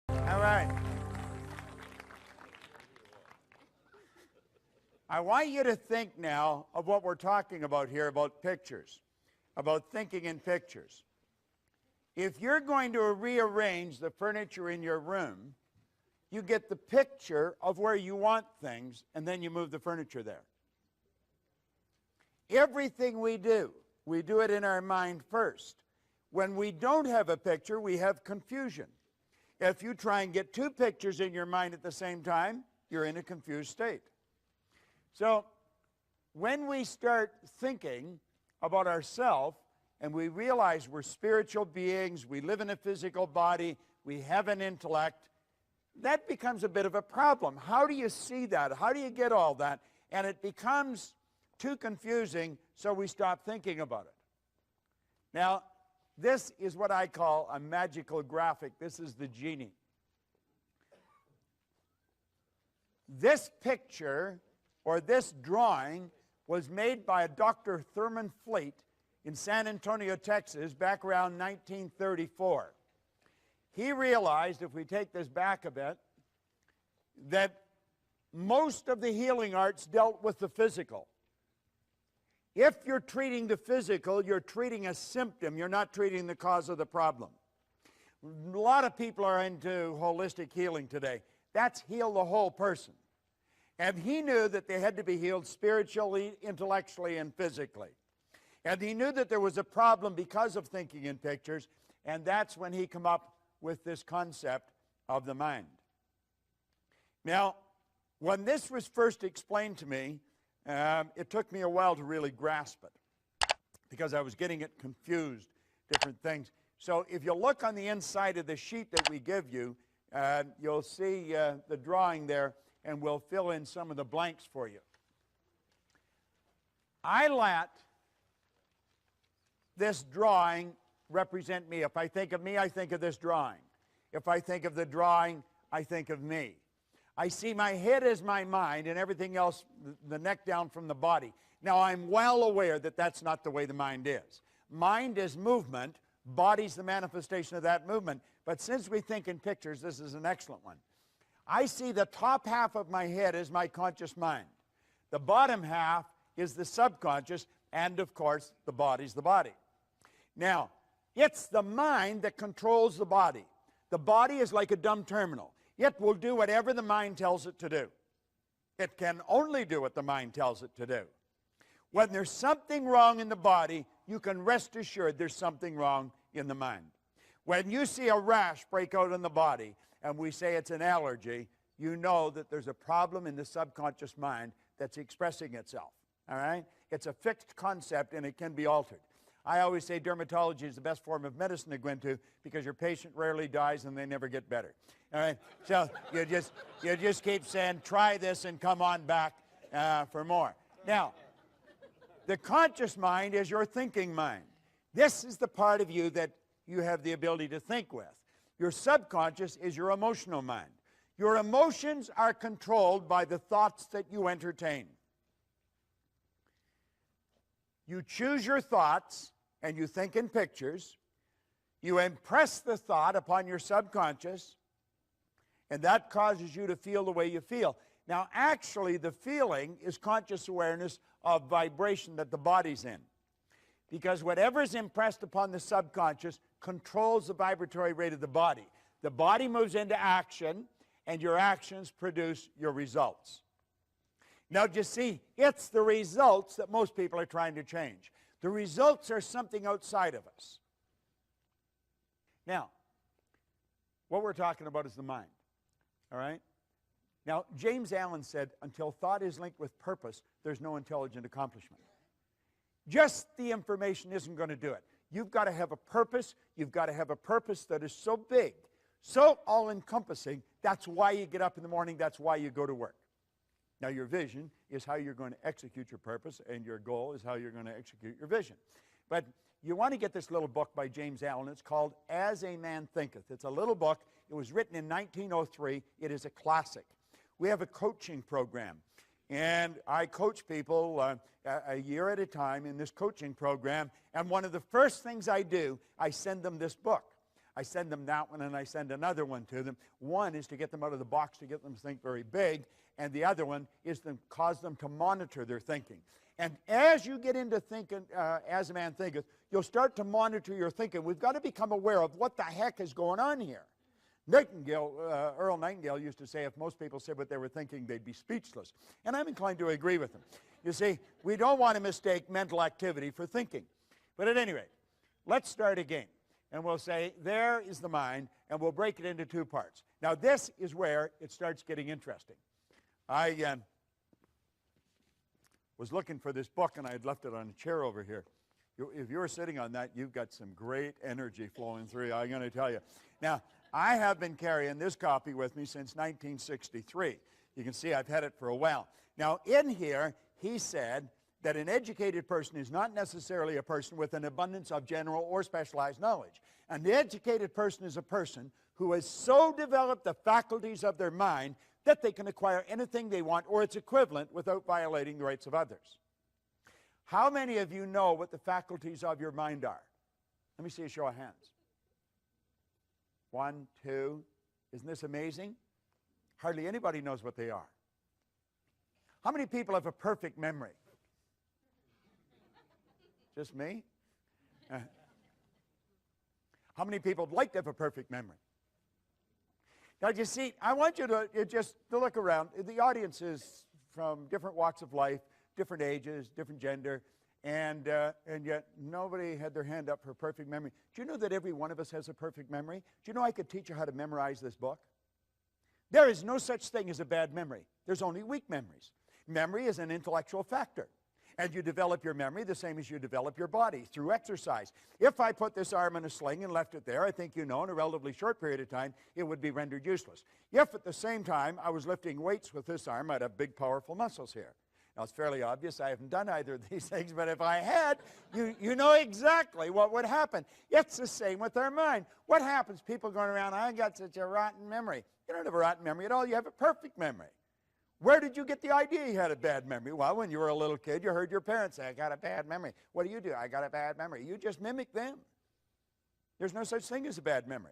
All right. I want you to think now of what we're talking about here, about pictures, about thinking in pictures. If you're going to rearrange the furniture in your room, you get the picture of where you want things, and then you move the furniture there. Everything we do it in our mind first. When we don't have a picture, we have confusion. If you try and get two pictures in your mind at the same time, you're in a confused state. So when we start thinking about ourselves and we realize we're spiritual beings, we live in a physical body, we have an intellect, that becomes a bit of a problem. How do you see that? How do you get all that? And it becomes too confusing, so we stop thinking about it. Now, this is what I call a magical graphic. This is the genie. This picture, or this drawing, was made by a Dr. Thurman Fleet in San Antonio, Texas, back around 1934. He realized, if we take this back a bit, that most of the healing arts dealt with the physical. If you're treating the physical, you're treating a symptom. You're not treating the cause of the problem. A lot of people are into holistic healing today. That's heal the whole person. And he knew that they had to be healed spiritually, intellectually, and physically. And he knew that there was a problem because of thinking in pictures, and that's when he came up with this concept of the mind. Now, when this was first explained to me, it took me a while to really grasp it because I was getting it confused, different things. So if you look on the inside of the sheet that we give you, you'll see the drawing there, and we'll fill in some of the blanks for you. I let this drawing represent me. If I think of me, I think of this drawing. If I think of the drawing, I think of me. I see my head as my mind and everything else, the neck down from the body. Now, I'm well aware that that's not the way the mind is. Mind is movement. Body's the manifestation of that movement. But since we think in pictures, this is an excellent one. I see the top half of my head as my conscious mind. The bottom half is the subconscious, and of course, the body's the body. Now, it's the mind that controls the body. The body is like a dumb terminal. It will do whatever the mind tells it to do. It can only do what the mind tells it to do. When there's something wrong in the body, you can rest assured there's something wrong in the mind. When you see a rash break out in the body, and we say it's an allergy, you know that there's a problem in the subconscious mind that's expressing itself. All right? It's a fixed concept, and it can be altered. I always say dermatology is the best form of medicine to go into because your patient rarely dies and they never get better. All right? So you just keep saying, try this and come on back for more. Now, the conscious mind is your thinking mind. This is the part of you that you have the ability to think with. Your subconscious is your emotional mind. Your emotions are controlled by the thoughts that you entertain. You choose your thoughts and you think in pictures. You impress the thought upon your subconscious, and that causes you to feel the way you feel. Now, actually, the feeling is conscious awareness of vibration that the body's in. Because whatever is impressed upon the subconscious controls the vibratory rate of the body. The body moves into action, and your actions produce your results. Now, you see, it's the results that most people are trying to change. The results are something outside of us. Now, what we're talking about is the mind, all right? Now, James Allen said, until thought is linked with purpose, there's no intelligent accomplishment. Just the information isn't going to do it. You've got to have a purpose. You've got to have a purpose that is so big, so all-encompassing. That's why you get up in the morning. That's why you go to work. Now, your vision is how you're going to execute your purpose, and your goal is how you're going to execute your vision. But you want to get this little book by James Allen. It's called As a Man Thinketh. It's a little book. It was written in 1903. It is a classic. We have a coaching program. And I coach people a year at a time in this coaching program. And one of the first things I do, I send them this book. I send them that one, and I send another one to them. One is to get them out of the box, to get them to think very big. And the other one is to cause them to monitor their thinking. And as you get into thinking, as a man thinketh, you'll start to monitor your thinking. We've got to become aware of what the heck is going on here. Earl Nightingale used to say if most people said what they were thinking, they'd be speechless. And I'm inclined to agree with him. You see, we don't want to mistake mental activity for thinking. But at any rate, let's start again. And we'll say, there is the mind, and we'll break it into two parts. Now, this is where it starts getting interesting. I was looking for this book, and I had left it on a chair over here. If you were sitting on that, you've got some great energy flowing through you, I'm going to tell you. Now, I have been carrying this copy with me since 1963. You can see I've had it for a while. Now, in here, he said that an educated person is not necessarily a person with an abundance of general or specialized knowledge. An educated person is a person who has so developed the faculties of their mind that they can acquire anything they want or its equivalent without violating the rights of others. How many of you know what the faculties of your mind are? Let me see a show of hands. 1, 2. Isn't this amazing? Hardly anybody knows what they are. How many people have a perfect memory? Just me? How many people would like to have a perfect memory? Now, you see, I want you to just look around. The audience is from different walks of life, different ages, different gender, and yet nobody had their hand up for perfect memory. Do you know that every one of us has a perfect memory? Do you know I could teach you how to memorize this book? There is no such thing as a bad memory. There's only weak memories. Memory is an intellectual factor. And you develop your memory the same as you develop your body, through exercise. If I put this arm in a sling and left it there, I think you know in a relatively short period of time, it would be rendered useless. If at the same time I was lifting weights with this arm, I'd have big, powerful muscles here. Now, it's fairly obvious I haven't done either of these things, but if I had, you know exactly what would happen. It's the same with our mind. What happens? People going around, I got such a rotten memory. You don't have a rotten memory at all. You have a perfect memory. Where did you get the idea you had a bad memory? Well, when you were a little kid, you heard your parents say, I got a bad memory. What do? I got a bad memory. You just mimic them. There's no such thing as a bad memory.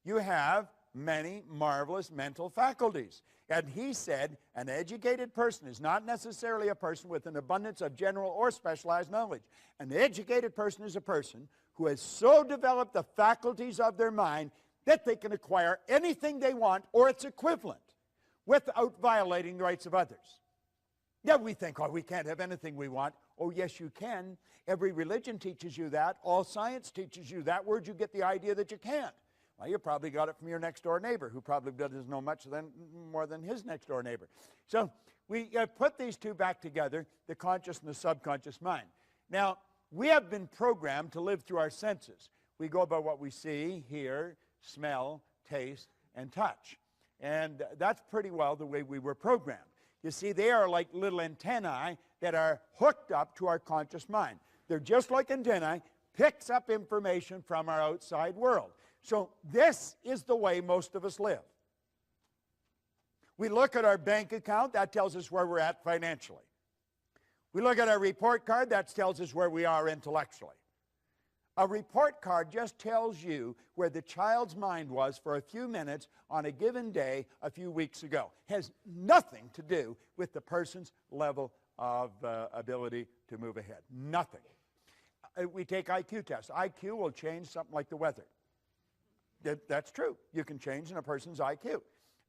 You have many marvelous mental faculties. And he said, an educated person is not necessarily a person with an abundance of general or specialized knowledge. An educated person is a person who has so developed the faculties of their mind that they can acquire anything they want or its equivalent without violating the rights of others. Yeah, we think, oh, we can't have anything we want. Oh, yes, you can. Every religion teaches you that. All science teaches you that. Where'd you get the idea that you can't? Well, you probably got it from your next-door neighbor, who probably doesn't know much more than his next-door neighbor. So we put these two back together, the conscious and the subconscious mind. Now, we have been programmed to live through our senses. We go by what we see, hear, smell, taste, and touch. And that's pretty well the way we were programmed. You see, they are like little antennae that are hooked up to our conscious mind. They're just like antennae, picks up information from our outside world. So this is the way most of us live. We look at our bank account, that tells us where we're at financially. We look at our report card, that tells us where we are intellectually. A report card just tells you where the child's mind was for a few minutes on a given day a few weeks ago. Has nothing to do with the person's level of ability to move ahead. Nothing. We take IQ tests. IQ will change something like the weather. That's true. You can change in a person's IQ.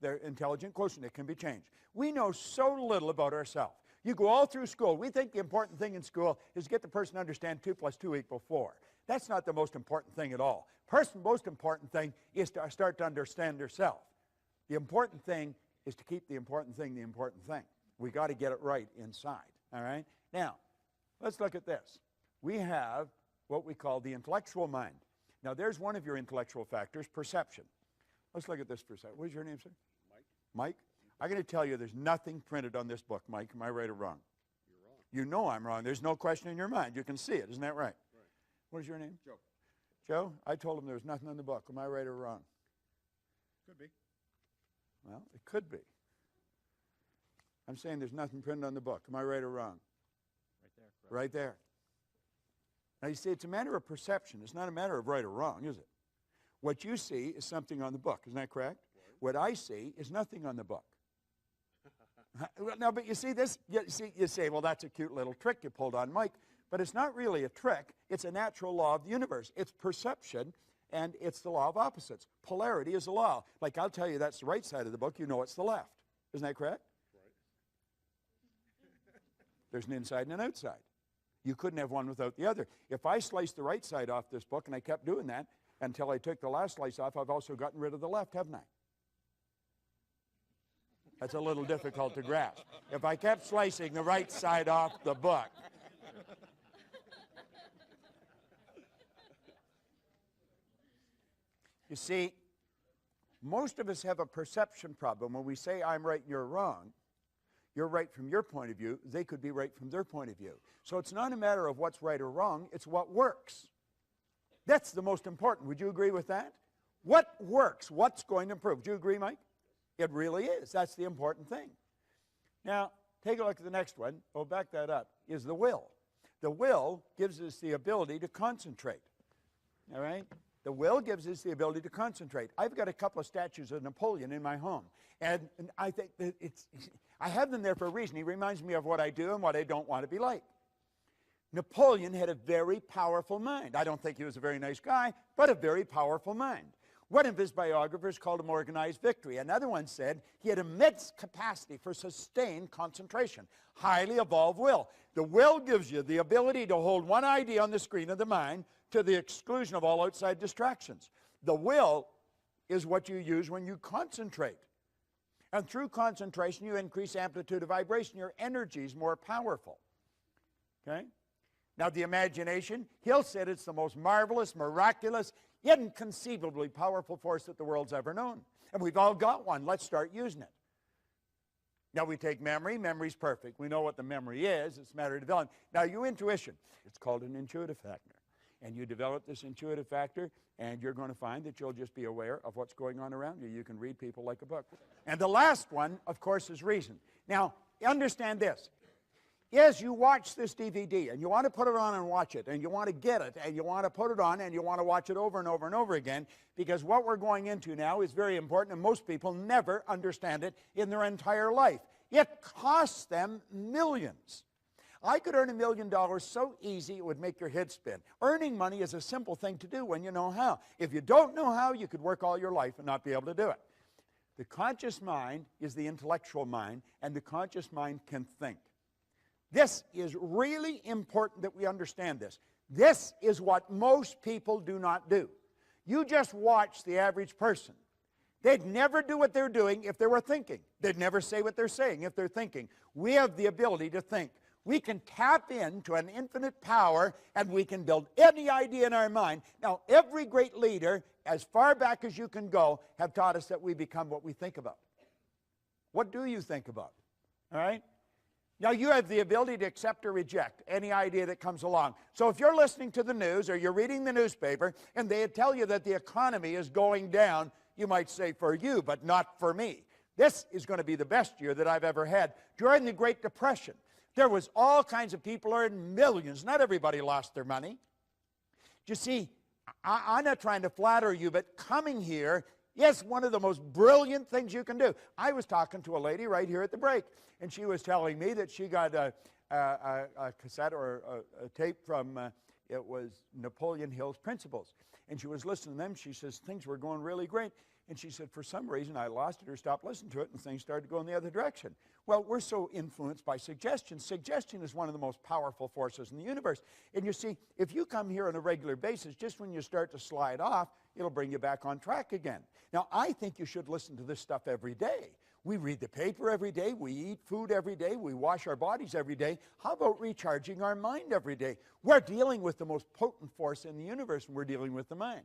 Their intelligent quotient, it can be changed. We know so little about ourselves. You go all through school. We think the important thing in school is to get the person to understand 2 + 2 = 4. That's not the most important thing at all. Most important thing is to start to understand yourself. The important thing is to keep the important thing the important thing. We got to get it right inside, all right? Now, let's look at this. We have what we call the intellectual mind. Now, there's one of your intellectual factors, perception. Let's look at this for a second. What is your name, sir? Mike. Mike? I'm going to tell you there's nothing printed on this book, Mike. Am I right or wrong? You're wrong. You know I'm wrong. There's no question in your mind. You can see it. Isn't that right? Right. What is your name? Joe. Joe? I told him there was nothing in the book. Am I right or wrong? Could be. Well, it could be. I'm saying there's nothing printed on the book. Am I right or wrong? Right there. Correct. Right there. Now you see, it's a matter of perception. It's not a matter of right or wrong, is it? What you see is something on the book. Isn't that correct? Right. What I see is nothing on the book. No, but you see this, you say, well, that's a cute little trick you pulled on Mike. But it's not really a trick. It's a natural law of the universe. It's perception, and it's the law of opposites. Polarity is a law. Like, I'll tell you that's the right side of the book. You know it's the left. Isn't that correct? Right. There's an inside and an outside. You couldn't have one without the other. If I sliced the right side off this book, and I kept doing that until I took the last slice off, I've also gotten rid of the left, haven't I? That's a little difficult to grasp. If I kept slicing the right side off the book. You see, most of us have a perception problem. When we say I'm right and you're wrong, you're right from your point of view, they could be right from their point of view. So it's not a matter of what's right or wrong, it's what works. That's the most important. Would you agree with that? What works? What's going to improve? Do you agree, Mike? It really is. That's the important thing. Now, take a look at the next one. Oh, back that up. Is the will. The will gives us the ability to concentrate. All right? The will gives us the ability to concentrate. I've got a couple of statues of Napoleon in my home. And I think that I have them there for a reason. He reminds me of what I do and what I don't want to be like. Napoleon had a very powerful mind. I don't think he was a very nice guy, but a very powerful mind. One of his biographers called him organized victory. Another one said he had immense capacity for sustained concentration, highly evolved will. The will gives you the ability to hold one idea on the screen of the mind to the exclusion of all outside distractions. The will is what you use when you concentrate. And through concentration, you increase amplitude of vibration. Your energy is more powerful. Okay? Now, the imagination, Hill said it's the most marvelous, miraculous, inconceivably powerful force that the world's ever known. And we've all got one. Let's start using it. Now, we take memory. Memory's perfect. We know what the memory is. It's a matter of developing. Now, your intuition, it's called an intuitive factor. And you develop this intuitive factor, and you're going to find that you'll just be aware of what's going on around you. You can read people like a book. And the last one, of course, is reason. Now, understand this. Yes, you watch this DVD, and you want to put it on and watch it, and you want to get it, and you want to put it on, and you want to watch it over and over and over again, because what we're going into now is very important, and most people never understand it in their entire life. It costs them millions. I could earn $1 million so easy it would make your head spin. Earning money is a simple thing to do when you know how. If you don't know how, you could work all your life and not be able to do it. The conscious mind is the intellectual mind, and the conscious mind can think. This is really important that we understand this. This is what most people do not do. You just watch the average person. They'd never do what they're doing if they were thinking. They'd never say what they're saying if they're thinking. We have the ability to think. We can tap into an infinite power, and we can build any idea in our mind. Now, every great leader, as far back as you can go, have taught us that we become what we think about. What do you think about? All right? Now, you have the ability to accept or reject any idea that comes along. So if you're listening to the news or you're reading the newspaper and they tell you that the economy is going down, you might say, for you, but not for me. This is going to be the best year that I've ever had. During the Great Depression, there was all kinds of people earning millions. Not everybody lost their money. You see, I'm not trying to flatter you, but coming here is one of the most brilliant things you can do. I was talking to a lady right here at the break, and she was telling me that she got a cassette or a tape from, it was Napoleon Hill's Principles. And she was listening to them. She says, things were going really great. And she said, for some reason, I lost it or stopped listening to it, and things started going the other direction. Well, we're so influenced by suggestion. Suggestion is one of the most powerful forces in the universe. And you see, if you come here on a regular basis, just when you start to slide off, it'll bring you back on track again. Now, I think you should listen to this stuff every day. We read the paper every day. We eat food every day. We wash our bodies every day. How about recharging our mind every day? We're dealing with the most potent force in the universe, and we're dealing with the mind.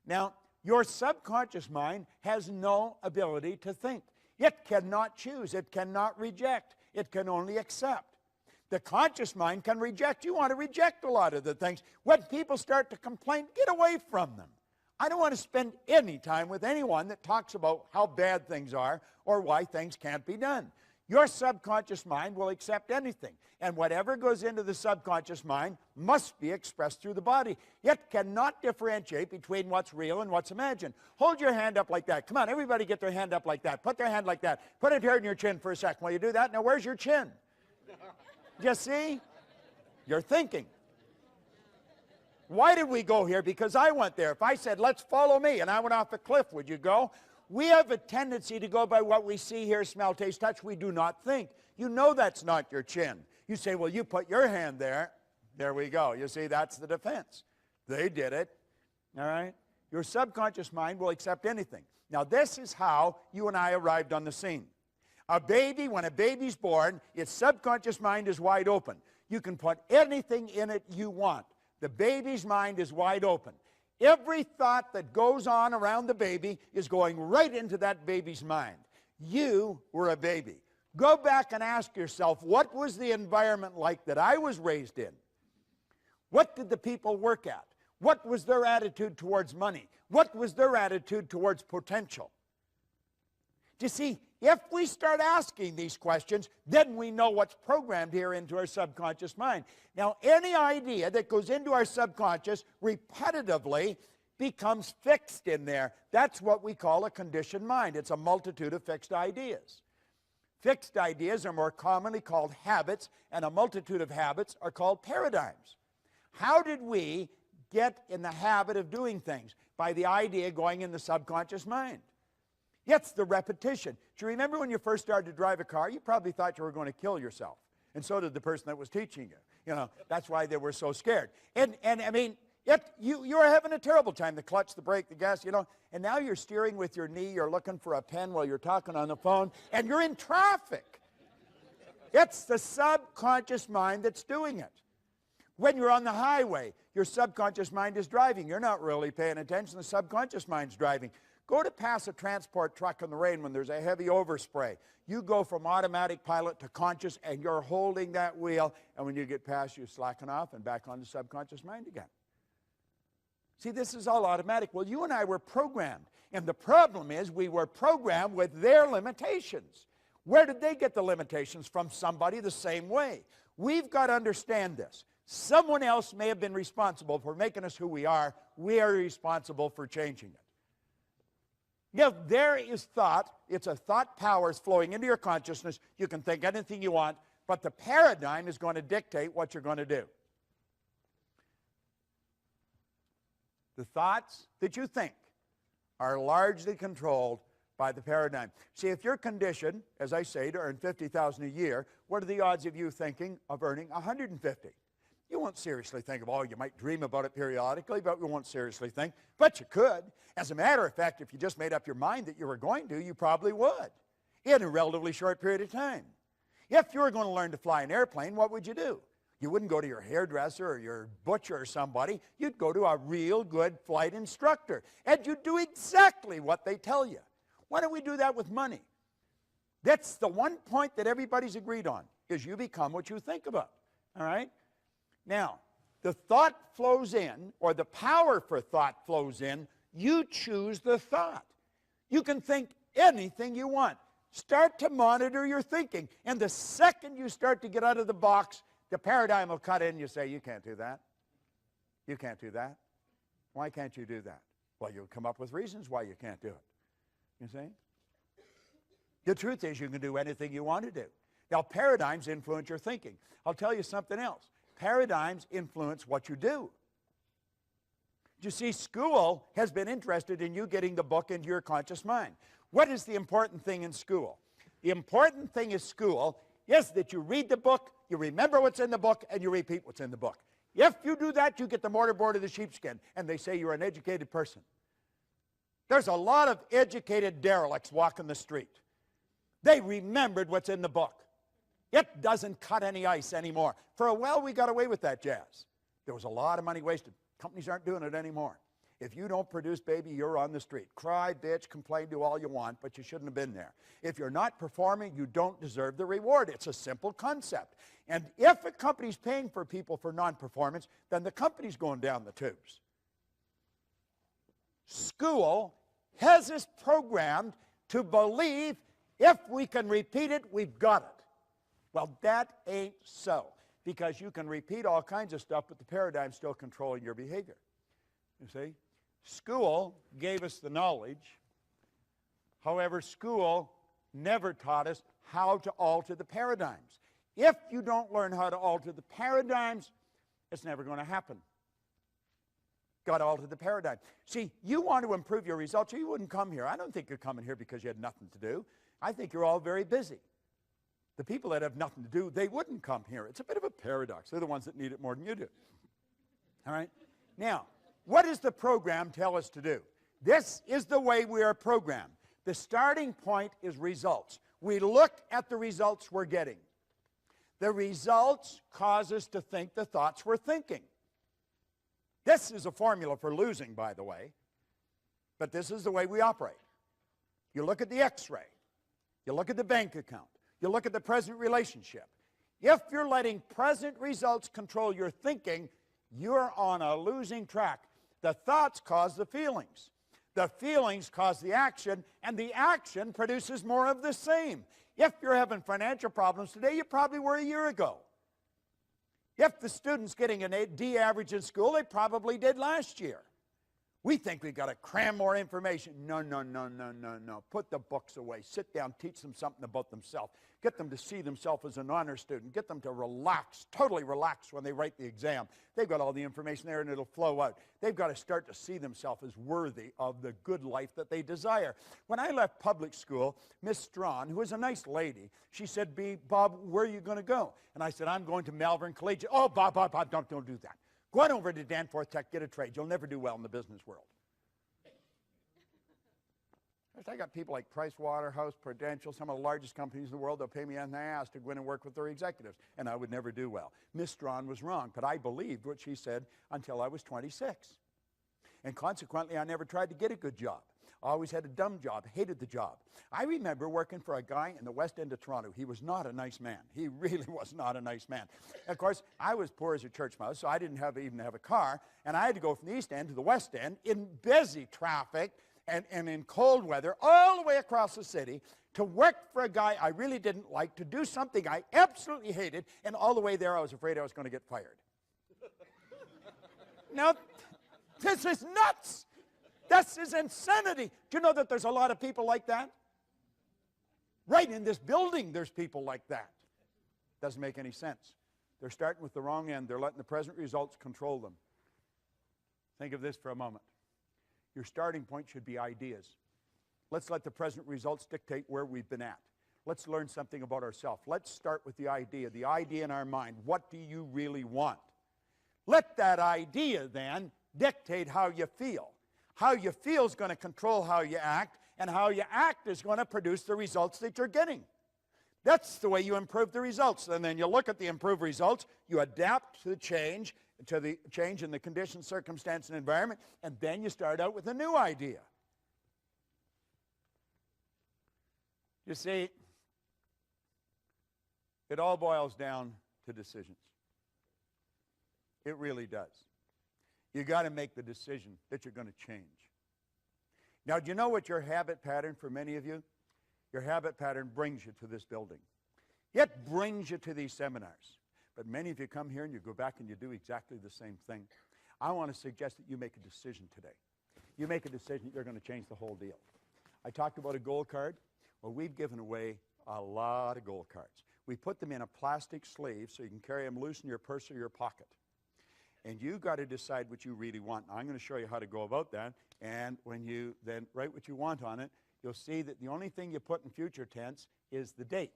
Now, your subconscious mind has no ability to think. It cannot choose. It cannot reject. It can only accept. The conscious mind can reject. You want to reject a lot of the things. When people start to complain, get away from them. I don't want to spend any time with anyone that talks about how bad things are or why things can't be done. Your subconscious mind will accept anything. And whatever goes into the subconscious mind must be expressed through the body. It cannot differentiate between what's real and what's imagined. Hold your hand up like that. Come on, everybody get their hand up like that. Put their hand like that. Put it here in your chin for a second. While you do that, now where's your chin? You see? You're thinking. Why did we go here? Because I went there. If I said, let's follow me, and I went off a cliff, would you go? We have a tendency to go by what we see, hear, smell, taste, touch. We do not think. You know that's not your chin. You say, well, you put your hand there. There we go. You see, that's the defense. They did it. All right? Your subconscious mind will accept anything. Now, this is how you and I arrived on the scene. A baby, when a baby's born, its subconscious mind is wide open. You can put anything in it you want. The baby's mind is wide open. Every thought that goes on around the baby is going right into that baby's mind. You were a baby. Go back and ask yourself, what was the environment like that I was raised in? What did the people work at? What was their attitude towards money? What was their attitude towards potential? Do you see, if we start asking these questions, then we know what's programmed here into our subconscious mind. Now, any idea that goes into our subconscious repetitively becomes fixed in there. That's what we call a conditioned mind. It's a multitude of fixed ideas. Fixed ideas are more commonly called habits, and a multitude of habits are called paradigms. How did we get in the habit of doing things? By the idea going in the subconscious mind. It's the repetition. Do you remember when you first started to drive a car? You probably thought you were going to kill yourself. And so did the person that was teaching you. You know, that's why they were so scared. And I mean, you were having a terrible time. The clutch, the brake, the gas, you know. And now you're steering with your knee. You're looking for a pen while you're talking on the phone. And you're in traffic. It's the subconscious mind that's doing it. When you're on the highway, your subconscious mind is driving. You're not really paying attention. The subconscious mind's driving. Go to pass a transport truck in the rain when there's a heavy overspray. You go from automatic pilot to conscious, and you're holding that wheel, and when you get past, you slacken off and back on the subconscious mind again. See, this is all automatic. Well, you and I were programmed, and the problem is we were programmed with their limitations. Where did they get the limitations? From somebody the same way. We've got to understand this. Someone else may have been responsible for making us who we are. We are responsible for changing it. If there is thought, it's a thought power is flowing into your consciousness. You can think anything you want, but the paradigm is going to dictate what you're going to do. The thoughts that you think are largely controlled by the paradigm. See, if you're conditioned, as I say, to earn $50,000 a year, what are the odds of you thinking of earning $150,000? You won't seriously think of, oh, you might dream about it periodically, but you won't seriously think. But you could. As a matter of fact, if you just made up your mind that you were going to, you probably would in a relatively short period of time. If you were going to learn to fly an airplane, what would you do? You wouldn't go to your hairdresser or your butcher or somebody. You'd go to a real good flight instructor, and you'd do exactly what they tell you. Why don't we do that with money? That's the one point that everybody's agreed on, is you become what you think about, all right? Now, the thought flows in, or the power for thought flows in. You choose the thought. You can think anything you want. Start to monitor your thinking. And the second you start to get out of the box, the paradigm will cut in and you say, you can't do that. You can't do that. Why can't you do that? Well, you'll come up with reasons why you can't do it. You see? The truth is you can do anything you want to do. Now, paradigms influence your thinking. I'll tell you something else. Paradigms influence what you do. You see, school has been interested in you getting the book into your conscious mind. What is the important thing in school? The important thing in school is that you read the book, you remember what's in the book, and you repeat what's in the book. If you do that, you get the mortarboard of the sheepskin, and they say you're an educated person. There's a lot of educated derelicts walking the street. They remembered what's in the book. It doesn't cut any ice anymore. For a while, we got away with that jazz. There was a lot of money wasted. Companies aren't doing it anymore. If you don't produce, baby, you're on the street. Cry, bitch, complain, do all you want, but you shouldn't have been there. If you're not performing, you don't deserve the reward. It's a simple concept. And if a company's paying for people for non-performance, then the company's going down the tubes. School has us programmed to believe If we can repeat it, we've got it. Well, that ain't so, because you can repeat all kinds of stuff, but the paradigm's still controlling your behavior. You see? School gave us the knowledge. However, school never taught us how to alter the paradigms. If you don't learn how to alter the paradigms, it's never going to happen. Got to alter the paradigm. See, you want to improve your results, or you wouldn't come here. I don't think you're coming here because you had nothing to do. I think you're all very busy. The people that have nothing to do, they wouldn't come here. It's a bit of a paradox. They're the ones that need it more than you do. All right? Now, what does the program tell us to do? This is the way we are programmed. The starting point is results. We look at the results we're getting. The results cause us to think the thoughts we're thinking. This is a formula for losing, by the way, but this is the way we operate. You look at the x-ray. You look at the bank account. You look at the present relationship. If you're letting present results control your thinking, you're on a losing track. The thoughts cause the feelings. The feelings cause the action, and the action produces more of the same. If you're having financial problems today, you probably were a year ago. If the student's getting an D average in school, they probably did last year. We think we've got to cram more information. No. Put the books away. Sit down, teach them something about themselves. Get them to see themselves as an honor student. Get them to relax, totally relax when they write the exam. They've got all the information there and it'll flow out. They've got to start to see themselves as worthy of the good life that they desire. When I left public school, Miss Strawn, who was a nice lady, she said, Bob, where are you going to go? And I said, I'm going to Malvern Collegiate. Oh, Bob, don't do that. Go on over to Danforth Tech, get a trade. You'll never do well in the business world. I got people like Price Waterhouse, Prudential, some of the largest companies in the world. They'll pay me on the ass to go in and work with their executives, and I would never do well. Miss Strawn was wrong, but I believed what she said until I was 26. And consequently, I never tried to get a good job. I always had a dumb job, hated the job. I remember working for a guy in the West End of Toronto. He was not a nice man. He really was not a nice man. Of course, I was poor as a church mouse, so I didn't even have a car, and I had to go from the East End to the West End in busy traffic and in cold weather all the way across the city to work for a guy I really didn't like, to do something I absolutely hated, and all the way there I was afraid I was going to get fired. Now, this is nuts. This is insanity. Do you know that there's a lot of people like that? Right in this building, there's people like that. Doesn't make any sense. They're starting with the wrong end. They're letting the present results control them. Think of this for a moment. Your starting point should be ideas. Let's let the present results dictate where we've been at. Let's learn something about ourselves. Let's start with the idea in our mind. What do you really want? Let that idea then dictate how you feel. How you feel is going to control how you act, and how you act is going to produce the results that you're getting. That's the way you improve the results. And then you look at the improved results, you adapt to the change in the conditions, circumstance, and environment, and then you start out with a new idea. You see, it all boils down to decisions. It really does. You got to make the decision that you're going to change. Now, do you know what your habit pattern for many of you? Your habit pattern brings you to this building. It brings you to these seminars. But many of you come here and you go back and you do exactly the same thing. I want to suggest that you make a decision today. You make a decision that you're going to change the whole deal. I talked about a gold card. Well, we've given away a lot of gold cards. We put them in a plastic sleeve so you can carry them loose in your purse or your pocket. And you've got to decide what you really want. Now, I'm going to show you how to go about that. And when you then write what you want on it, you'll see that the only thing you put in future tense is the date.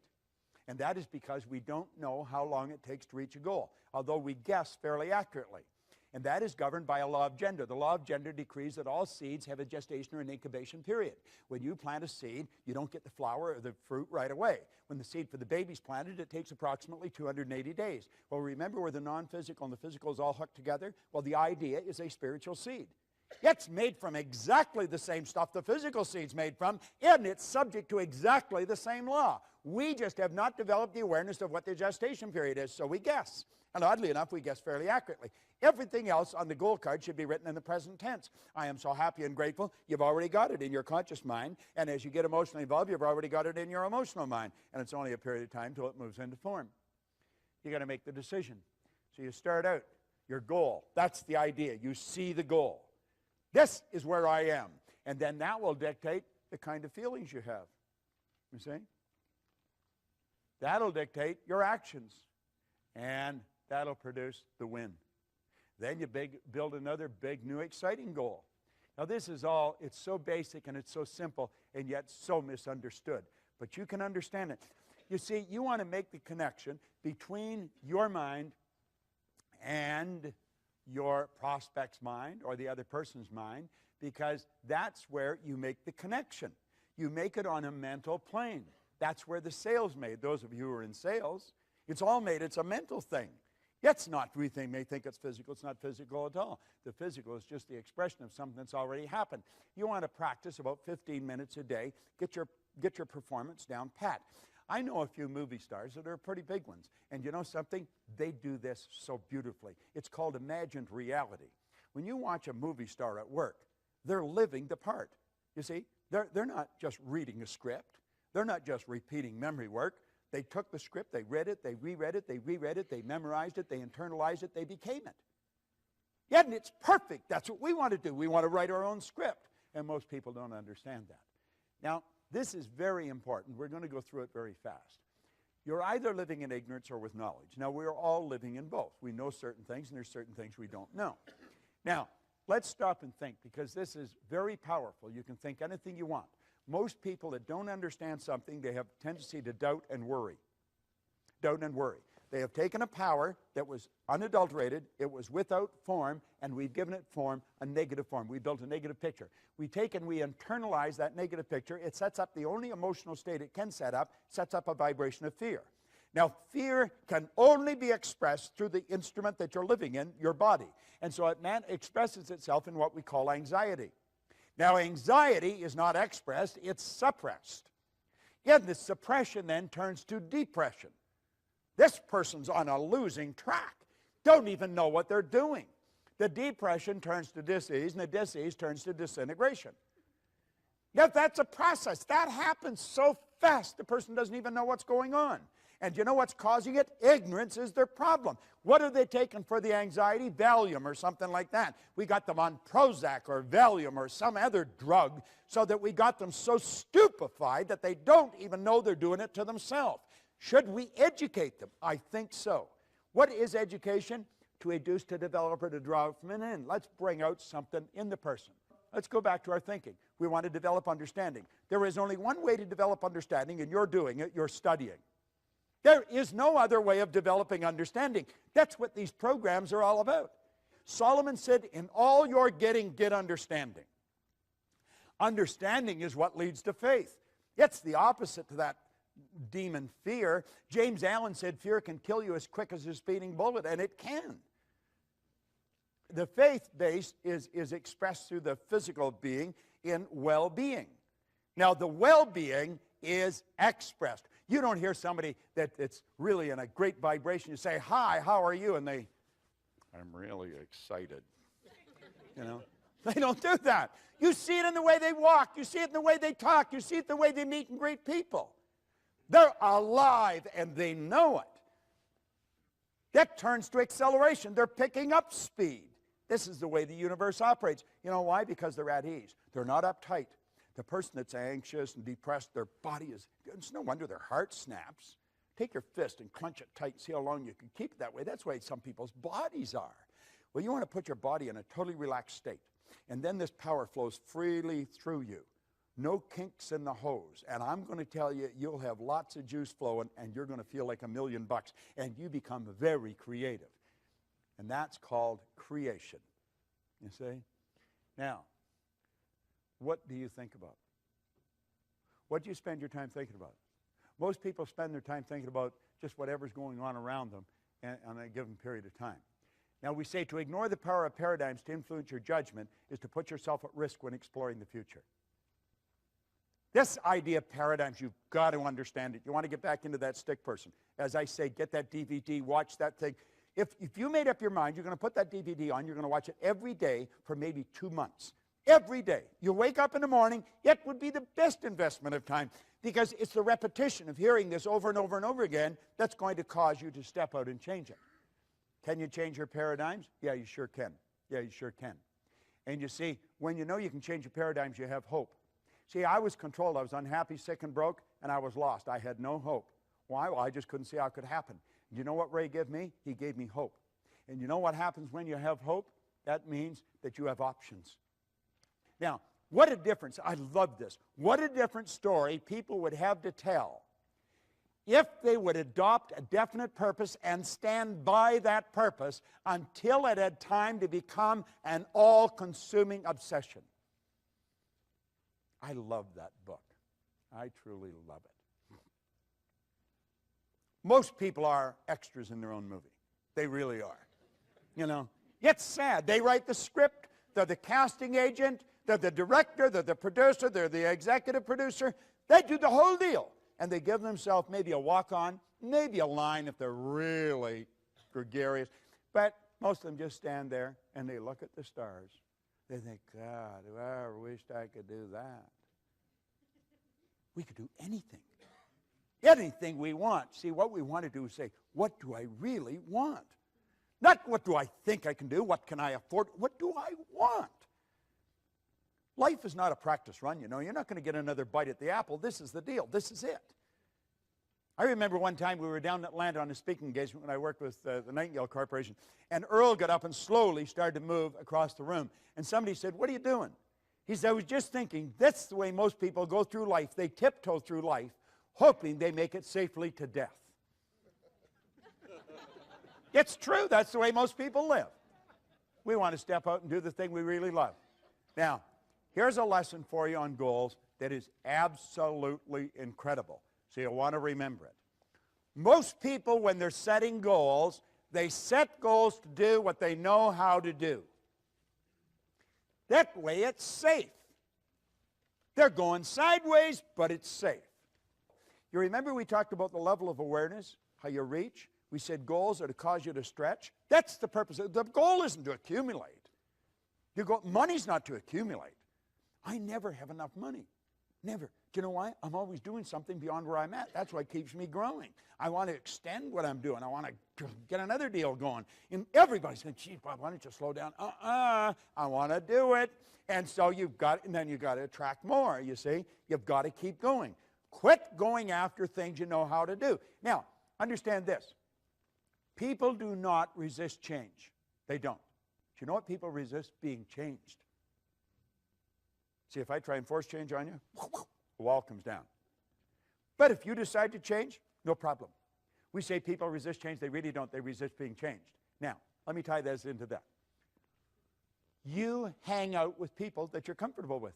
And that is because we don't know how long it takes to reach a goal, although we guess fairly accurately. And that is governed by a law of gender. The law of gender decrees that all seeds have a gestation or an incubation period. When you plant a seed, you don't get the flower or the fruit right away. When the seed for the baby's planted, it takes approximately 280 days. Well, remember where the non-physical and the physical is all hooked together? Well, the idea is a spiritual seed. It's made from exactly the same stuff the physical seed's made from, and it's subject to exactly the same law. We just have not developed the awareness of what the gestation period is, so we guess. And oddly enough, we guess fairly accurately. Everything else on the goal card should be written in the present tense. I am so happy and grateful. You've already got it in your conscious mind, and as you get emotionally involved, you've already got it in your emotional mind, and it's only a period of time till it moves into form. You got to make the decision. So you start out, your goal. That's the idea. You see the goal. This is where I am. And then that will dictate the kind of feelings you have. You see? That'll dictate your actions. And that'll produce the win. Then you build another big, new, exciting goal. Now this is all, it's so basic and it's so simple and yet so misunderstood. But you can understand it. You see, you want to make the connection between your mind and your prospect's mind or the other person's mind, because that's where you make the connection. You make it on a mental plane. That's where the sale's made. Those of you who are in sales, it's all made. It's a mental thing. It's not, we may think it's physical. It's not physical at all. The physical is just the expression of something that's already happened. You want to practice about 15 minutes a day. Get your performance down pat. I know a few movie stars that are pretty big ones. And you know something? They do this so beautifully. It's called imagined reality. When you watch a movie star at work, they're living the part. You see, they're not just reading a script. They're not just repeating memory work. They took the script, they read it, they reread it, they reread it, they memorized it, they internalized it, they became it. Yeah, and it's perfect. That's what we want to do. We want to write our own script. And most people don't understand that. Now, this is very important. We're going to go through it very fast. You're either living in ignorance or with knowledge. Now, we're all living in both. We know certain things, and there's certain things we don't know. Now, let's stop and think, because this is very powerful. You can think anything you want. Most people that don't understand something, they have a tendency to doubt and worry. Doubt and worry. They have taken a power that was unadulterated, it was without form, and we've given it form, a negative form. We built a negative picture. We take and we internalize that negative picture. It sets up the only emotional state it can set up, sets up a vibration of fear. Now, fear can only be expressed through the instrument that you're living in, your body. And so it expresses itself in what we call anxiety. Now, anxiety is not expressed, it's suppressed. Yet the suppression then turns to depression. This person's on a losing track. Don't even know what they're doing. The depression turns to disease, and the disease turns to disintegration. Yet that's a process. That happens so fast, the person doesn't even know what's going on. And you know what's causing it? Ignorance is their problem. What are they taking for the anxiety? Valium or something like that. We got them on Prozac or Valium or some other drug so that we got them so stupefied that they don't even know they're doing it to themselves. Should we educate them? I think so. What is education? To induce, to develop, or to draw from an end. Let's bring out something in the person. Let's go back to our thinking. We want to develop understanding. There is only one way to develop understanding, and you're doing it. You're studying. There is no other way of developing understanding. That's what these programs are all about. Solomon said, in all you're getting, get understanding. Understanding is what leads to faith. It's the opposite to that demon fear. James Allen said fear can kill you as quick as a speeding bullet, and it can. The faith base is expressed through the physical being in well-being. Now, the well-being is expressed. You don't hear somebody that's really in a great vibration. You say, hi, how are you? And I'm really excited. You know, they don't do that. You see it in the way they walk. You see it in the way they talk. You see it in the way they meet and greet people. They're alive and they know it. That turns to acceleration. They're picking up speed. This is the way the universe operates. You know why? Because they're at ease. They're not uptight. The person that's anxious and depressed, their body is, it's no wonder their heart snaps. Take your fist and clench it tight and see how long you can keep it that way. That's the way some people's bodies are. Well, you want to put your body in a totally relaxed state. And then this power flows freely through you. No kinks in the hose. And I'm going to tell you, you'll have lots of juice flowing and you're going to feel like $1,000,000. And you become very creative. And that's called creation. You see? Now, what do you think about? What do you spend your time thinking about? Most people spend their time thinking about just whatever's going on around them on a given period of time. Now, we say to ignore the power of paradigms to influence your judgment is to put yourself at risk when exploring the future. This idea of paradigms, you've got to understand it. You want to get back into that stick person. As I say, get that DVD, watch that thing. If you made up your mind, you're going to put that DVD on, you're going to watch it every day for maybe 2 months. Every day. You wake up in the morning, it would be the best investment of time because it's the repetition of hearing this over and over and over again that's going to cause you to step out and change it. Can you change your paradigms? Yeah, you sure can. Yeah, you sure can. And you see, when you know you can change your paradigms, you have hope. See, I was controlled. I was unhappy, sick, and broke, and I was lost. I had no hope. Why? Well, I just couldn't see how it could happen. You know what Ray gave me? He gave me hope. And you know what happens when you have hope? That means that you have options. Now, what a difference. I love this. What a different story people would have to tell if they would adopt a definite purpose and stand by that purpose until it had time to become an all-consuming obsession. I love that book. I truly love it. Most people are extras in their own movie. They really are. You know, it's sad. They write the script. They're the casting agent. They're the director. They're the producer. They're the executive producer. They do the whole deal. And they give themselves maybe a walk-on, maybe a line if they're really gregarious. But most of them just stand there and they look at the stars. They think, God, I wished I could do that. We could do anything. Anything we want. See, what we want to do is say, what do I really want? Not what do I think I can do, what can I afford, what do I want? Life is not a practice run, you know. You're not going to get another bite at the apple. This is the deal. This is it. I remember one time we were down in Atlanta on a speaking engagement when I worked with the Nightingale Corporation, and Earl got up and slowly started to move across the room. And somebody said, what are you doing? He said, I was just thinking, that's the way most people go through life. They tiptoe through life, hoping they make it safely to death. It's true. That's the way most people live. We want to step out and do the thing we really love. Now, here's a lesson for you on goals that is absolutely incredible. So you'll want to remember it. Most people, when they're setting goals, they set goals to do what they know how to do. That way it's safe. They're going sideways, but it's safe. You remember we talked about the level of awareness, how you reach? We said goals are to cause you to stretch. That's the purpose. The goal isn't to accumulate. Money's not to accumulate. I never have enough money. Never. Do you know why? I'm always doing something beyond where I'm at. That's what keeps me growing. I want to extend what I'm doing. I want to get another deal going. And everybody's saying, gee, Bob, why don't you slow down? I want to do it. And so then you've got to attract more, you see. You've got to keep going. Quit going after things you know how to do. Now, understand this. People do not resist change. They don't. Do you know what people resist? Being changed. See, if I try and force change on you, the wall comes down. But if you decide to change, no problem. We say people resist change. They really don't. They resist being changed. Now, let me tie this into that. You hang out with people that you're comfortable with.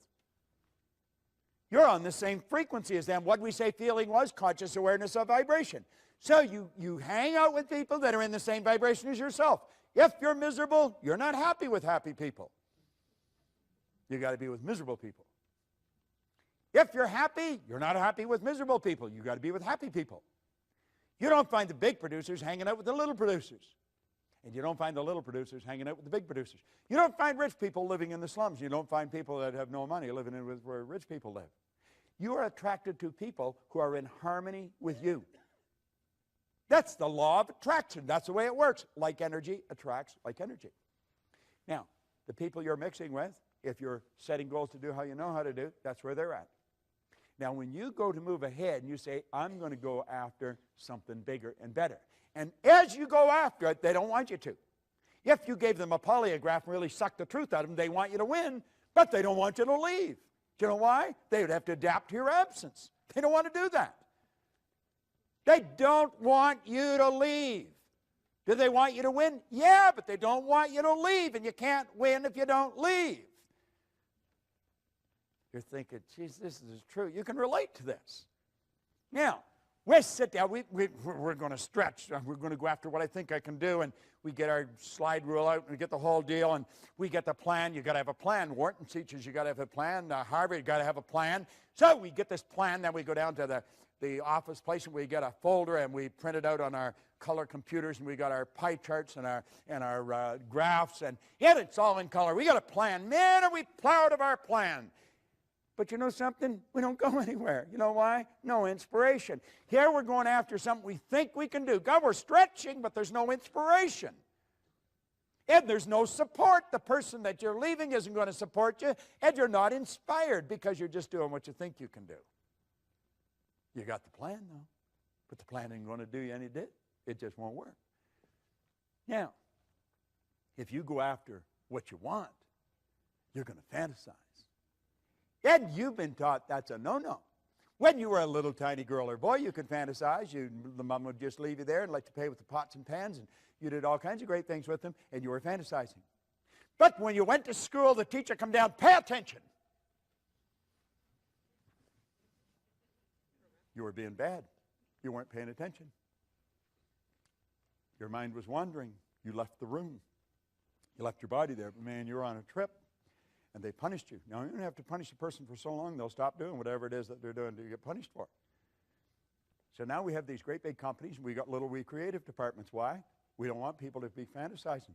You're on the same frequency as them. What we say feeling was conscious awareness of vibration. So you hang out with people that are in the same vibration as yourself. If you're miserable, you're not happy with happy people. You got to be with miserable people. If you're happy, you're not happy with miserable people. You got to be with happy people. You don't find the big producers hanging out with the little producers. And you don't find the little producers hanging out with the big producers. You don't find rich people living in the slums. You don't find people that have no money living in where rich people live. You are attracted to people who are in harmony with you. That's the law of attraction. That's the way it works. Like energy attracts like energy. Now, the people you're mixing with, if you're setting goals to do how you know how to do, that's where they're at. Now, when you go to move ahead and you say, I'm going to go after something bigger and better. And as you go after it, they don't want you to. If you gave them a polygraph and really sucked the truth out of them, they want you to win, but they don't want you to leave. Do you know why? They would have to adapt to your absence. They don't want to do that. They don't want you to leave. Do they want you to win? Yeah, but they don't want you to leave, and you can't win if you don't leave. You're thinking, geez, this is true. You can relate to this. Now, We sit down, we're going to stretch. We're going to go after what I think I can do. And we get our slide rule out and we get the whole deal. And we get the plan. You've got to have a plan. Wharton teaches you got to have a plan. Harvard, you've got to have a plan. So we get this plan. Then we go down to the office place and we get a folder and we print it out on our color computers. And we got our pie charts and our graphs. And it's all in color. We got a plan. Man, are we proud of our plan. But you know something? We don't go anywhere. You know why? No inspiration. Here we're going after something we think we can do. God, we're stretching, but there's no inspiration. And there's no support. The person that you're leaving isn't going to support you, and you're not inspired because you're just doing what you think you can do. You got the plan, though, but the plan ain't going to do you any good. It just won't work. Now, if you go after what you want, you're going to fantasize. And you've been taught that's a no-no. When you were a little tiny girl or boy, you could fantasize. The mom would just leave you there and let you play with the pots and pans, and you did all kinds of great things with them, and you were fantasizing. But when you went to school, the teacher come down, pay attention. You were being bad. You weren't paying attention. Your mind was wandering. You left the room. You left your body there. But man, you were on a trip. And they punished you. Now, you don't have to punish a person for so long, they'll stop doing whatever it is that they're doing to get punished for. So now we have these great big companies, and we got little wee creative departments. Why? We don't want people to be fantasizing.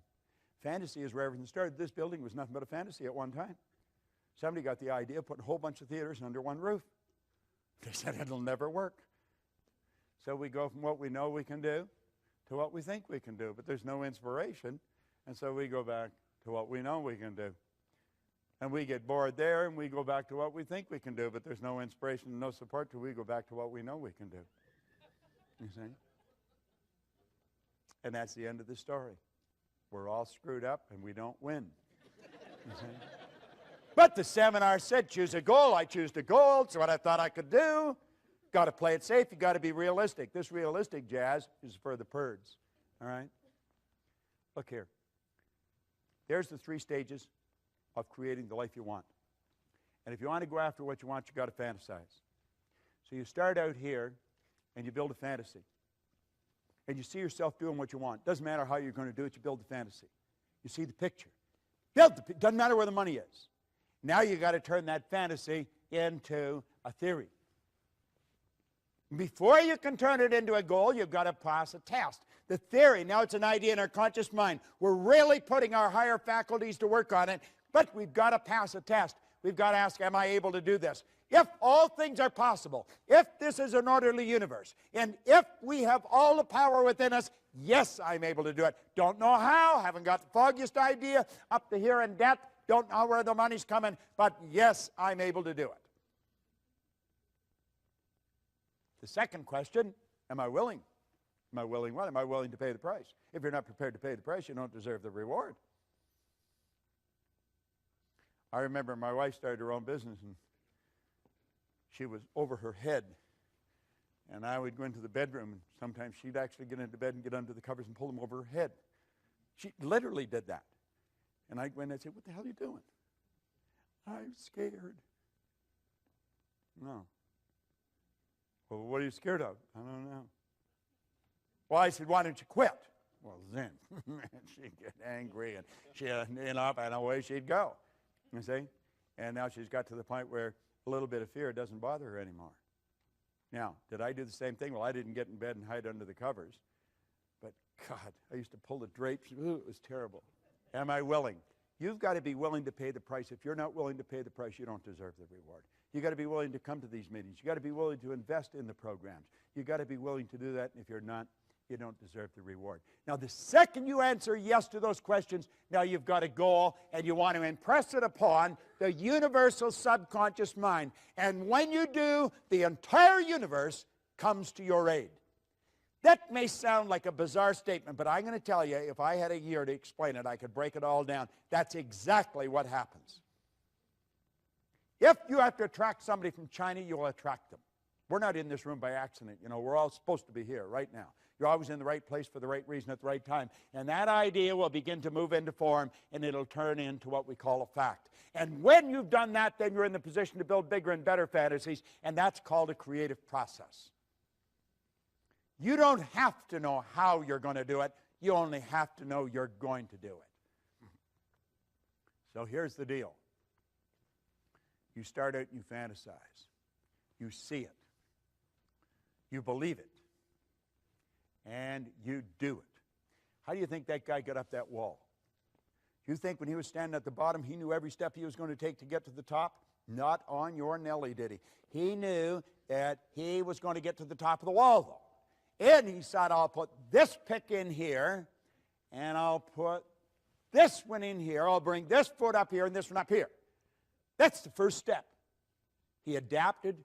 Fantasy is where everything started. This building was nothing but a fantasy at one time. Somebody got the idea of putting a whole bunch of theaters under one roof. They said it'll never work. So we go from what we know we can do to what we think we can do, but there's no inspiration, and so we go back to what we know we can do. And we get bored there, and we go back to what we think we can do, but there's no inspiration and no support till we go back to what we know we can do. You see? And that's the end of the story. We're all screwed up, and we don't win. You see? But the seminar said, choose a goal. I choose the goal. It's what I thought I could do. Got to play it safe. You got to be realistic. This realistic jazz is for the birds. All right? Look here. There's the 3 stages of creating the life you want. And if you want to go after what you want, you got to fantasize. So you start out here and you build a fantasy. And you see yourself doing what you want. Doesn't matter how you're going to do it, you build the fantasy. You see the picture. Doesn't matter where the money is. Now you got to turn that fantasy into a theory. Before you can turn it into a goal, you've got to pass a test. The theory, now it's an idea in our conscious mind. We're really putting our higher faculties to work on it, but we've got to pass a test. We've got to ask, am I able to do this? If all things are possible, if this is an orderly universe, and if we have all the power within us, yes, I'm able to do it. Don't know how, haven't got the foggiest idea, up to here in debt, don't know where the money's coming, but yes, I'm able to do it. The second question, am I willing? Am I willing what? Am I willing to pay the price? If you're not prepared to pay the price, you don't deserve the reward. I remember my wife started her own business, and she was over her head. And I would go into the bedroom, and sometimes she'd actually get into bed and get under the covers and pull them over her head. She literally did that. And I'd go in and say, what the hell are you doing? I'm scared. No. Well, what are you scared of? I don't know. Well, I said, why don't you quit? Well, then she'd get angry, and and away she'd go. You see? And now she's got to the point where a little bit of fear doesn't bother her anymore. Now, did I do the same thing? Well, I didn't get in bed and hide under the covers. But, God, I used to pull the drapes. Ooh, it was terrible. Am I willing? You've got to be willing to pay the price. If you're not willing to pay the price, you don't deserve the reward. You've got to be willing to come to these meetings. You've got to be willing to invest in the programs. You've got to be willing to do that, and if you're not, you don't deserve the reward. Now, the second you answer yes to those questions, now you've got a goal, and you want to impress it upon the universal subconscious mind. And when you do, the entire universe comes to your aid. That may sound like a bizarre statement, but I'm going to tell you, if I had a year to explain it, I could break it all down. That's exactly what happens. If you have to attract somebody from China, you'll attract them. We're not in this room by accident. You know, we're all supposed to be here right now. You're always in the right place for the right reason at the right time. And that idea will begin to move into form, and it'll turn into what we call a fact. And when you've done that, then you're in the position to build bigger and better fantasies, and that's called a creative process. You don't have to know how you're going to do it. You only have to know you're going to do it. So here's the deal. You start out and you fantasize. You see it. You believe it. And you do it. How do you think that guy got up that wall? You think when he was standing at the bottom, he knew every step he was going to take to get to the top? Not on your Nelly, did he? He knew that he was going to get to the top of the wall, though. And he said, I'll put this pick in here, and I'll put this one in here. I'll bring this foot up here and this one up here. That's the first step. He adapted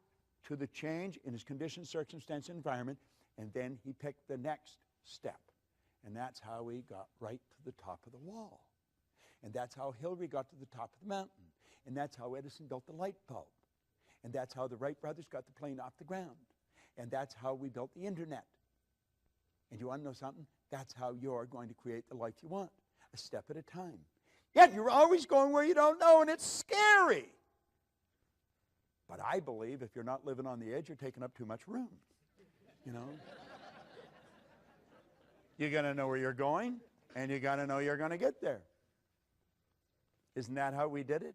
to the change in his conditions, circumstance, and environment, and then he picked the next step. And that's how he got right to the top of the wall. And that's how Hillary got to the top of the mountain. And that's how Edison built the light bulb. And that's how the Wright brothers got the plane off the ground. And that's how we built the internet. And you want to know something? That's how you're going to create the life you want, a step at a time. Yet you're always going where you don't know, and it's scary. But I believe if you're not living on the edge, you're taking up too much room. You know? You got to know where you're going, and you got to know you're going to get there. Isn't that how we did it?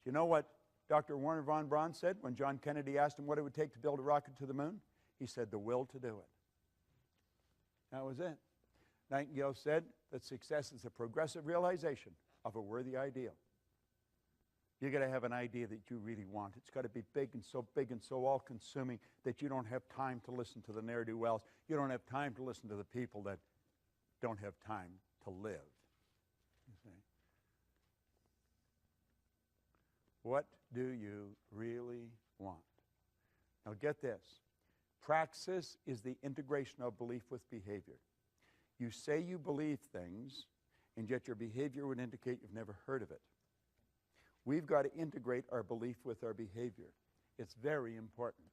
Do you know what Dr. Werner von Braun said when John Kennedy asked him what it would take to build a rocket to the moon? He said, the will to do it. That was it. Nightingale said that success is a progressive realization of a worthy ideal. You've got to have an idea that you really want. It's got to be big and so all-consuming that you don't have time to listen to the ne'er-do-wells. You don't have time to listen to the people that don't have time to live. You see? What do you really want? Now get this. Praxis is the integration of belief with behavior. You say you believe things, and yet your behavior would indicate you've never heard of it. We've got to integrate our belief with our behavior. It's very important.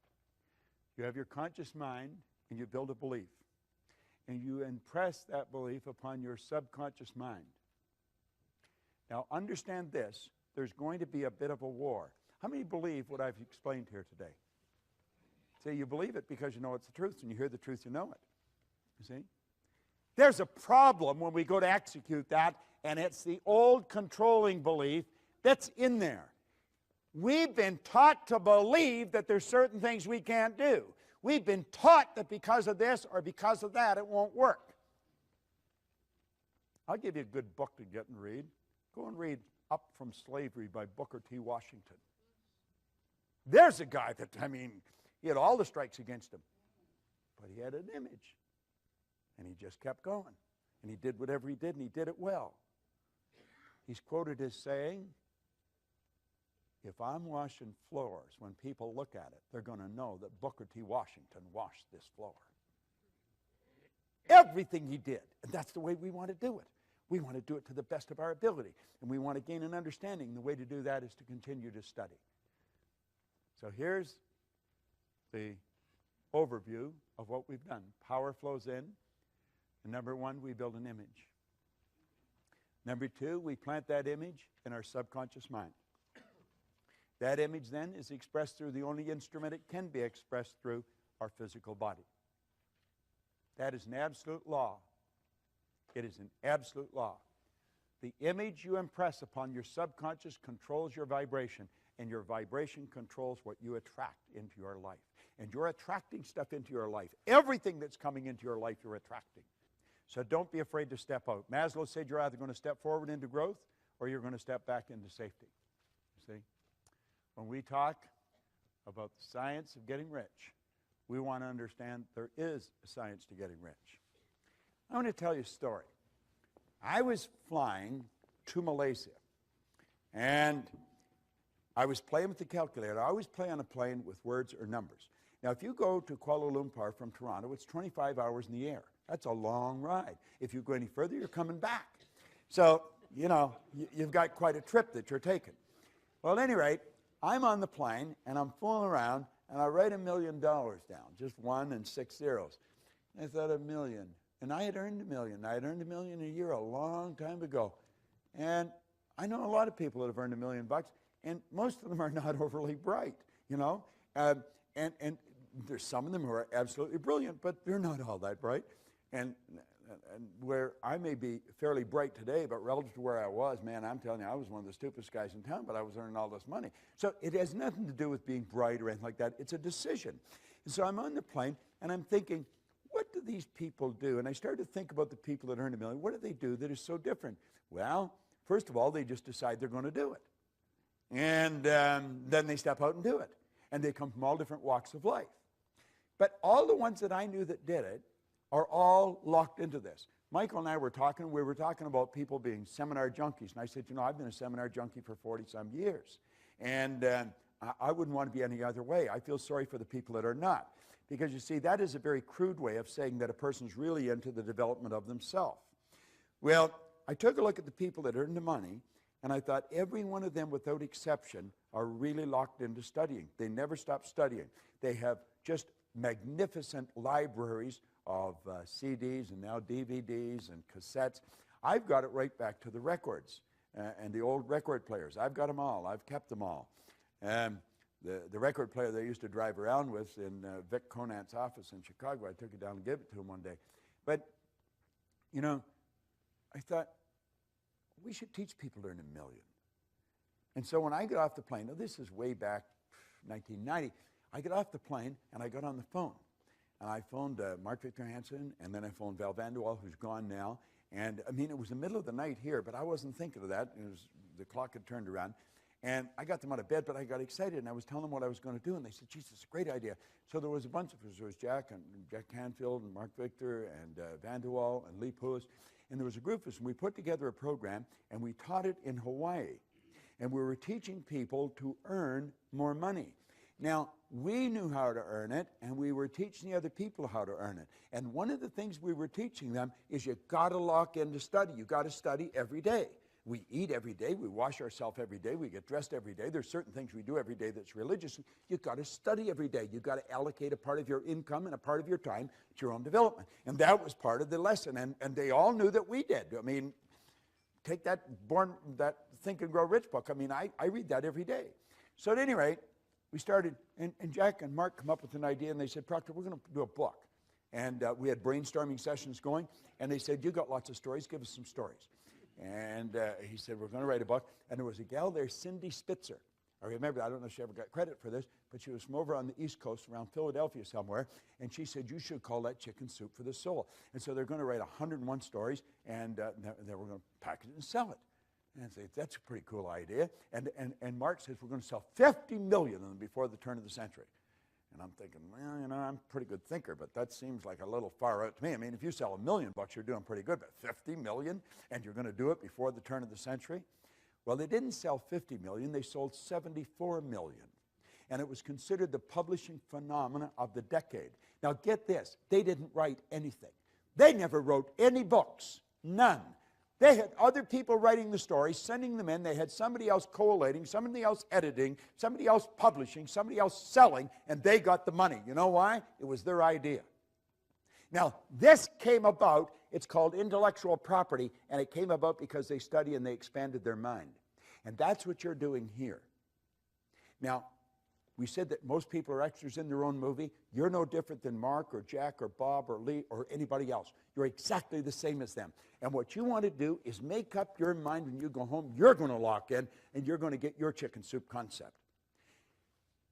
You have your conscious mind, and you build a belief. And you impress that belief upon your subconscious mind. Now, understand this. There's going to be a bit of a war. How many believe what I've explained here today? Say you believe it because you know it's the truth, and you hear the truth, you know it. You see? There's a problem when we go to execute that, and it's the old controlling belief that's in there. We've been taught to believe that there's certain things we can't do. We've been taught that because of this or because of that, it won't work. I'll give you a good book to get and read. Go and read Up from Slavery by Booker T. Washington. There's a guy that, he had all the strikes against him. But he had an image. And he just kept going. And he did whatever he did, and he did it well. He's quoted as saying, if I'm washing floors, when people look at it, they're going to know that Booker T. Washington washed this floor. Everything he did. And that's the way we want to do it. We want to do it to the best of our ability. And we want to gain an understanding. The way to do that is to continue to study. So here's the overview of what we've done. Power flows in. And number one, we build an image. Number two, we plant that image in our subconscious mind. That image then is expressed through the only instrument it can be expressed through, our physical body. That is an absolute law. It is an absolute law. The image you impress upon your subconscious controls your vibration, and your vibration controls what you attract into your life. And you're attracting stuff into your life. Everything that's coming into your life, you're attracting. So don't be afraid to step out. Maslow said you're either going to step forward into growth or you're going to step back into safety. You see? When we talk about the science of getting rich, we want to understand there is a science to getting rich. I want to tell you a story. I was flying to Malaysia, and I was playing with the calculator. I always play on a plane with words or numbers. Now, if you go to Kuala Lumpur from Toronto, it's 25 hours in the air. That's a long ride. If you go any further, you're coming back. So, you've got quite a trip that you're taking. Well, at any rate, I'm on the plane, and I'm fooling around, and I write $1 million down, just 1 and 6 zeros. And I thought, $1 million. And I had earned $1 million. I had earned $1 million a year a long time ago. And I know a lot of people that have earned $1 million, and most of them are not overly bright, And there's some of them who are absolutely brilliant, but they're not all that bright. And where I may be fairly bright today, but relative to where I was, man, I'm telling you, I was one of the stupidest guys in town, but I was earning all this money. So it has nothing to do with being bright or anything like that. It's a decision. And so I'm on the plane, and I'm thinking, what do these people do? And I started to think about the people that earn $1 million. What do they do that is so different? Well, first of all, they just decide they're going to do it. And then they step out and do it. And they come from all different walks of life. But all the ones that I knew that did it are all locked into this. Michael and I were talking about people being seminar junkies. And I said, you know, I've been a seminar junkie for 40-some years. And I wouldn't want to be any other way. I feel sorry for the people that are not. Because, you see, that is a very crude way of saying that a person's really into the development of themselves. Well, I took a look at the people that earn the money, and I thought every one of them, without exception, are really locked into studying. They never stop studying. They have just magnificent libraries of CDs and now DVDs and cassettes. I've got it right back to the records and the old record players. I've got them all. I've kept them all. The record player they used to drive around with in Vic Conant's office in Chicago, I took it down and gave it to him one day. But, you know, I thought, we should teach people to earn $1 million. And so when I got off the plane, now this is way back 1990, I got off the plane and I got on the phone. And I phoned Mark Victor Hansen, and then I phoned Val Vanderwall, who's gone now. And, I mean, it was the middle of the night here, but I wasn't thinking of that. The clock had turned around. And I got them out of bed, but I got excited, and I was telling them what I was going to do, and they said, geez, it's a great idea. So there was a bunch of us. There was Jack Canfield and Mark Victor and Vanderwall and Lee Poulos, and there was a group of us, and we put together a program, and we taught it in Hawaii. And we were teaching people to earn more money. Now, we knew how to earn it, and we were teaching the other people how to earn it. And one of the things we were teaching them is you got to lock in to study. You got to study every day. We eat every day. We wash ourselves every day. We get dressed every day. There's certain things we do every day that's religious. You've got to study every day. You've got to allocate a part of your income and a part of your time to your own development. And that was part of the lesson. And they all knew that we did. I mean, take that Think and Grow Rich book. I mean, I read that every day. So at any rate, we started, and Jack and Mark come up with an idea, and they said, Proctor, we're going to do a book. And we had brainstorming sessions going, and they said, you got lots of stories, give us some stories. And he said, we're going to write a book. And there was a gal there, Cindy Spitzer. I remember, I don't know if she ever got credit for this, but she was from over on the East Coast, around Philadelphia somewhere, and she said, you should call that Chicken Soup for the Soul. And so they're going to write 101 stories, and then we're going to package it and sell it. And I said, that's a pretty cool idea. And Mark says, we're going to sell 50 million of them before the turn of the century. And I'm thinking, well, you know, I'm a pretty good thinker, but that seems like a little far out to me. I mean, if you sell $1 million, you're doing pretty good, but 50 million, and you're going to do it before the turn of the century? Well, they didn't sell 50 million, they sold 74 million. And it was considered the publishing phenomena of the decade. Now, get this, they didn't write anything. They never wrote any books, none. They had other people writing the stories, sending them in. They had somebody else collating, somebody else editing, somebody else publishing, somebody else selling, and they got the money. You know why? It was their idea. Now, this came about, it's called intellectual property, and it came about because they studied and they expanded their mind. And that's what you're doing here. Now, we said that most people are extras in their own movie. You're no different than Mark or Jack or Bob or Lee or anybody else. You're exactly the same as them. And what you want to do is make up your mind when you go home. You're going to lock in, and you're going to get your chicken soup concept.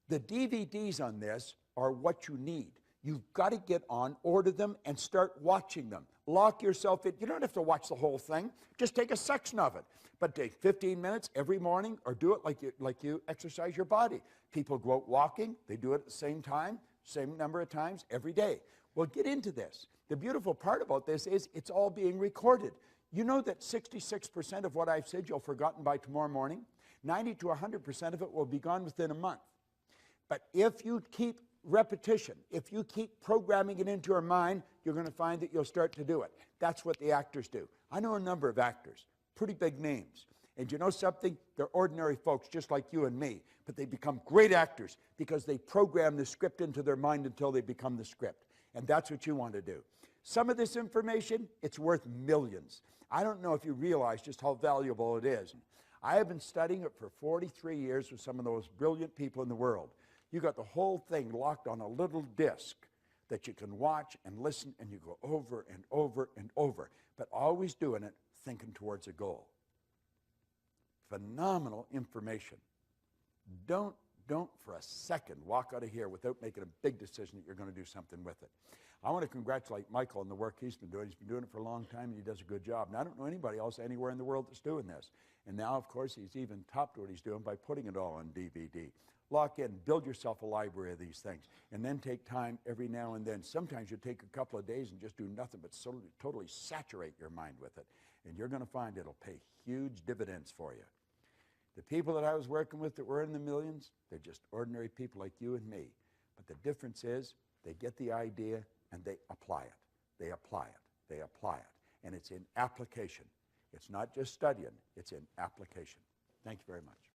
The DVDs on this are what you need. You've got to get on, order them, and start watching them. Lock yourself in. You don't have to watch the whole thing. Just take a section of it. But take 15 minutes every morning, or do it like you exercise your body. People go out walking. They do it at the same time, same number of times every day. Well, get into this. The beautiful part about this is it's all being recorded. You know that 66% of what I've said you'll have forgotten by tomorrow morning? 90 to 100% of it will be gone within a month. But if you keep repetition, if you keep programming it into your mind, you're going to find that you'll start to do it. That's what the actors do. I know a number of actors, pretty big names. And you know something? They're ordinary folks just like you and me, but they become great actors because they program the script into their mind until they become the script. And that's what you want to do. Some of this information, it's worth millions. I don't know if you realize just how valuable it is. I have been studying it for 43 years with some of those brilliant people in the world. You got the whole thing locked on a little disc that you can watch and listen, and you go over and over and over, but always doing it thinking towards a goal. Phenomenal information. Don't for a second walk out of here without making a big decision that you're going to do something with it. I want to congratulate Michael on the work he's been doing. He's been doing it for a long time, and he does a good job. And I don't know anybody else anywhere in the world that's doing this. And now, of course, he's even topped what he's doing by putting it all on DVD. Lock in, build yourself a library of these things, and then take time every now and then. Sometimes you take a couple of days and just do nothing but totally saturate your mind with it, and you're going to find it'll pay huge dividends for you. The people that I was working with that were in the millions, they're just ordinary people like you and me. But the difference is they get the idea and they apply it. They apply it. They apply it. And it's in application. It's not just studying, it's in application. Thank you very much.